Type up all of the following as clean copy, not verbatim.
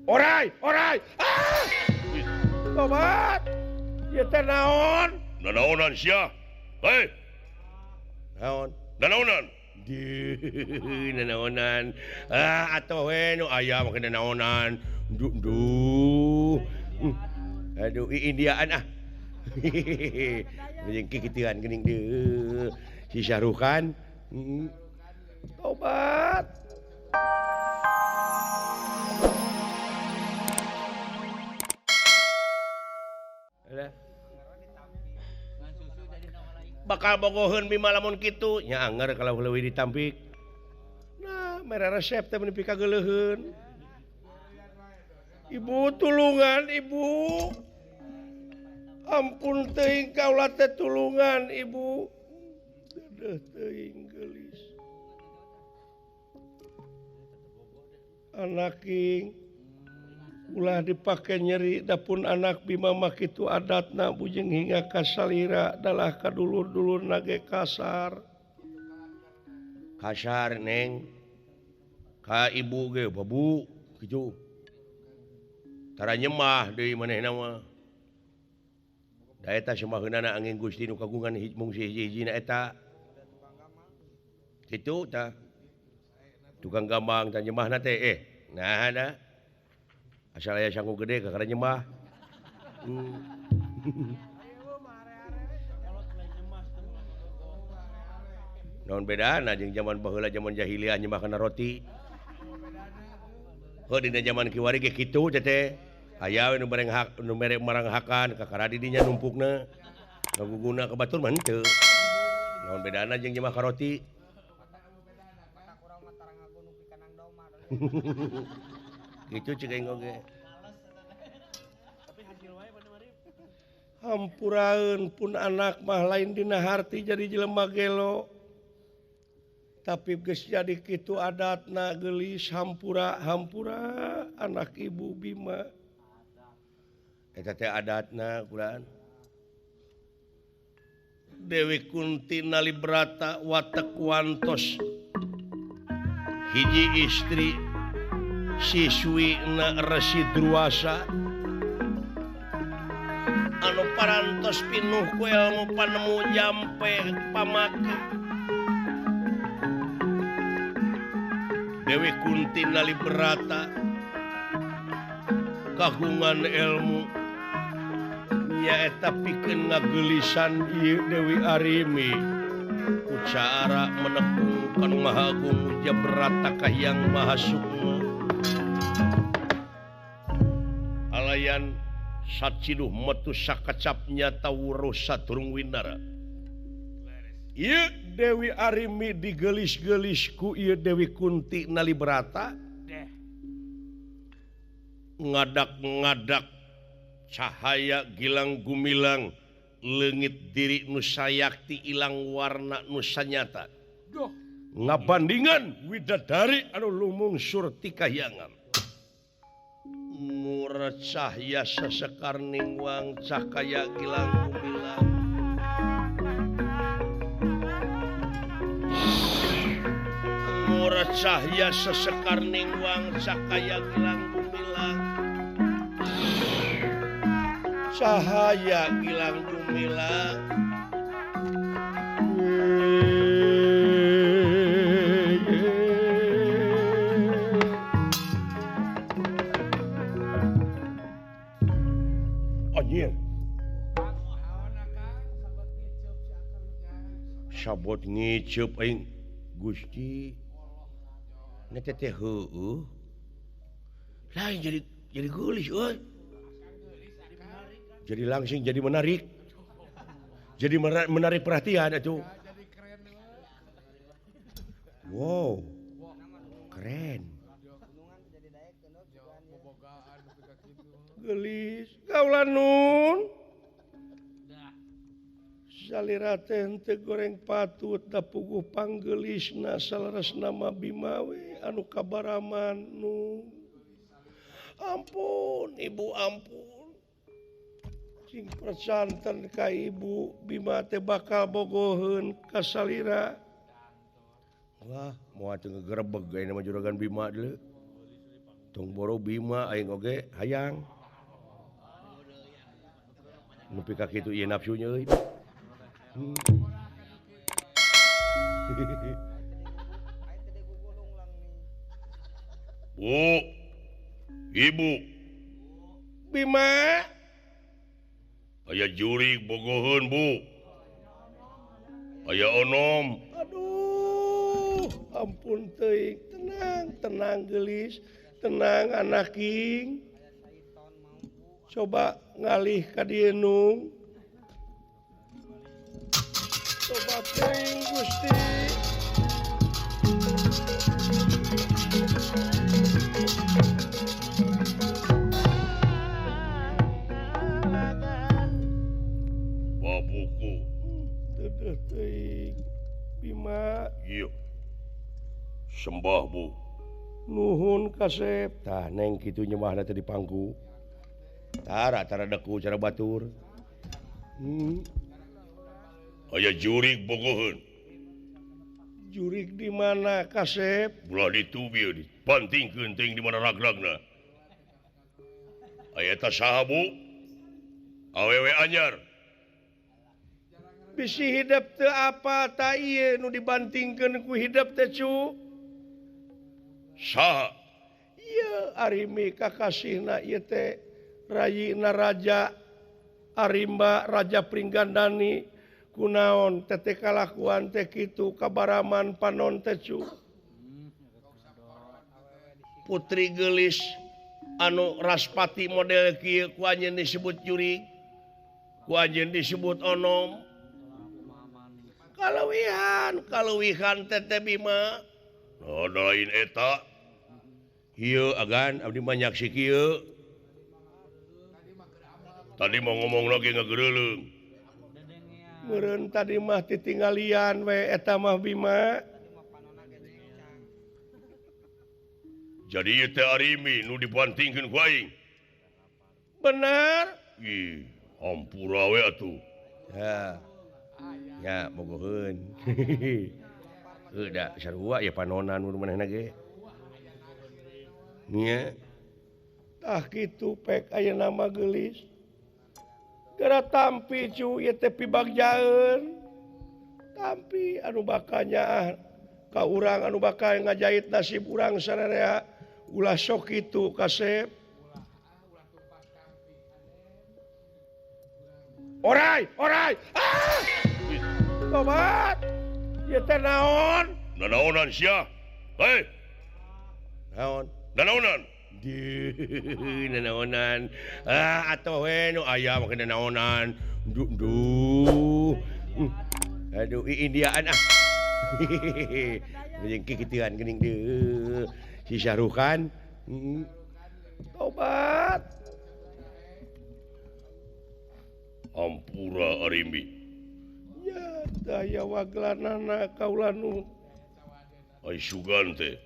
Orai, orai. Sobat. Ieu teh naon? Nanaonan sia? Hei, Naon? nanaonan. Di nanaonan. Atuh we nu aya make nanaonan. Aduh, Indiaan ah. Jeung kikitian geuning deui. Si Syarukan. Tobat. Bakal bogoheun Bima lamun kitu nya anger kalau leuwih ditampik. Nah, mere resep teh nepi ka geuleuheun. Ibu tulungan, Ibu. Ampun teuing kaula teh tulungan, Ibu. Dedeh teuing geulis. Anak king ulah dipake nyeri dapun anak Bima mah kitu adatna bujeng hingga kasalira dalah kadulur-dulur nage kasar neng ka ibu ge babu kitu tara nyemah deui manehna mah da eta semaheunana angin Gusti nu kagungan mung hiji-hijina eta kitu tah tukang gambang tah nyemahna teh nah ada asal aya sanggu gede kakara nyemah. Naon bedana jeung zaman baheula zaman jahiliyah nyemah kana roti. Heuh dina zaman kiwari ge kitu teh. Aya we nu mere maranghakan kakara di dinya numpukna. Ngaguguna ka batur mah henteu. Naon bedana jeung nyemah ka roti? Gitu cek aing oge. Hampuraeun pun anak mah lain dina harti jadi jelema gelo. Tapi geus jadi kitu adatna geulis hampura anak ibu Bima. Eta teh adatna kulaan. Dewi Kunti Nalibrata watek wantos hiji istri siswi na Resi Druasa anu parantos pinuh ku ilmu panemu jampe pamake Dewi Kunti Nalibrata kagungan ilmu nyaeta pikeun ngageulisan ieu Dewi Arimi ku cara menekungkan Maha Agung Jabrata Kahyang Maha Sukma alayan saciduh metu sakacapnya tawuruh saturung winara. Ieu Dewi Arimi digelis-gelis ku ieu Dewi Kunti Nalibrata. Ngadak-ngadak cahaya gilang gumilang leungit diri nu sayakti ilang warna nu sanyata. Ngabandingan widadari anu lumungsur ti kahyangan. Murah cahya sesekar ningwang cahaya gilang gumilang murah cahya sesekar ningwang cahaya gilang gumilang cahaya gilang gumilang sabot ngiceup aing Gusti nete teh heueuh lain jadi geulis euy jadi langsing jadi menarik jadi menarik perhatian atuh wow keren geulis kaula nun salira teh teu goreng patut da puguh panggeulisna salaresna mah Bima we anu kabaraman nu ampun ibu ampun cing percanten ka ibu Bima teh bakal bogoheun ka salira wah moal teu ngegerebeg aya nama juragan Bima deuleu tong boro Bima aing oge hayang nepi ka kitu ieu nafsunya euy. Bu, Ibu, Bima, aya jurig bogoheun, Bu. Aya onom. aduh, ampun teuing, tenang gelis, tenang anak king. Coba ngalih ka dieu nung. Coba teuing Gusti. Babuku. Teueuh teuing. Bima, Iya. Sembah, Bu. nuhun kasep. Tah neng kitu nyemahna teh di pangku. Tara deku cara batur. Aya jurig bogoheun. Jurig di mana kasep? Ulah ditubieu dibantingkeun teuing di mana ragragna. Aya eta saha, Bu? Awewe anyar. Bisi hidup teu apa ta ieu nu dibantingkeun ku hidup teh cu? Saha? Ieu Arimi kakasihna ieu teh rayina raja Arimba Raja Pringgandani kunaon teh kalakuan teh kitu kabaraman panon teh cu. Putri gelis anu Raspati model kieu ku anjeun disebut jurig, ku anjeun disebut onom. Kaluwihan teteh Bima. Nah, lain eta. Ieu agan abdi banyak si kieu. Tadi mau ngomong lagi ngageureuleung. Meureun tadi mah titinggalian we eta mah Bima. Jadi ieu teh Arimi nu dibantingkeun ku aing. Bener? Ih, ampura we atuh. Ya, mogoheun. Da sarua ya panonan mun manehna ge. Nya. Tah kitu pek aya nama gelis. Gara tampi cu ieu teh pibagjaeun. Tampi anu bakal nyaah ka urang anu bakal ngajait nasib urang sararea ulah sok kitu kasep. Orai! Ah! Tobat! Ieu teh naon? Nanaonan sia? Hei, Naon? nanaonan. Nanaonan. Atuh we nu aya make nanaonan. Duh. Aduh, Indiaan ah. Jeung kikitian geuning deui. Si Syarukan. Tobat. Ampura Arimi. Ya, daya waglanana kaula nu Ai sugan teh.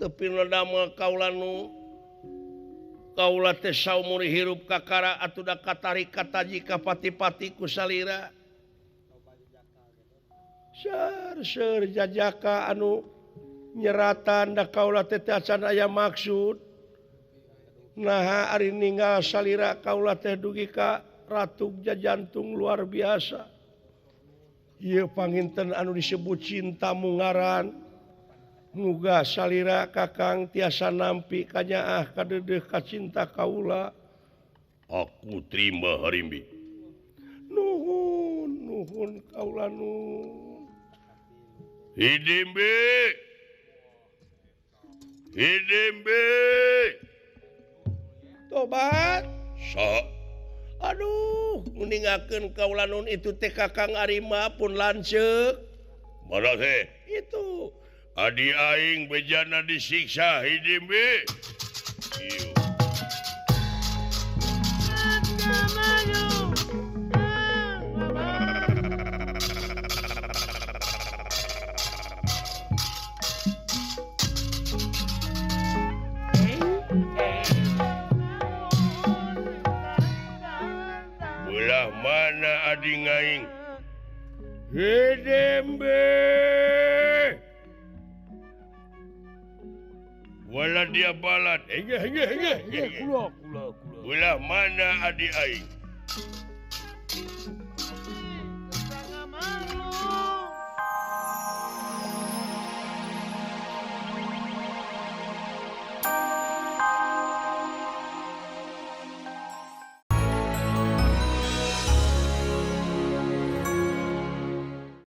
tepina damel kaula nu kaula teh saumur hirup kakara atuh da katarik kataji ka pati-pati ku salira. Seur jajaka anu nyeratan da kaula teh acan aya maksud. Naha ari ninggal salira kaula teh dugi ka Ratu Jajantung luar biasa. Ieu panginten anu disebut cinta mungaran. Muga salira kakang tiasa nampi kanyaah kadeudeuh ka cinta kaula. Aku terima Arimi. Nuhun kaula nuhun. Hidimbe. Tobat. Saha? Aduh, ningakeun kaula nun itu teh Kakang Arima pun lanceuk. Mana teh? Itu. Adi aing bejana disiksa Hidimbe. Ieu. Belah mana adi ngaing? Hidembe. wala dia balat Kula. ulah mana adik aing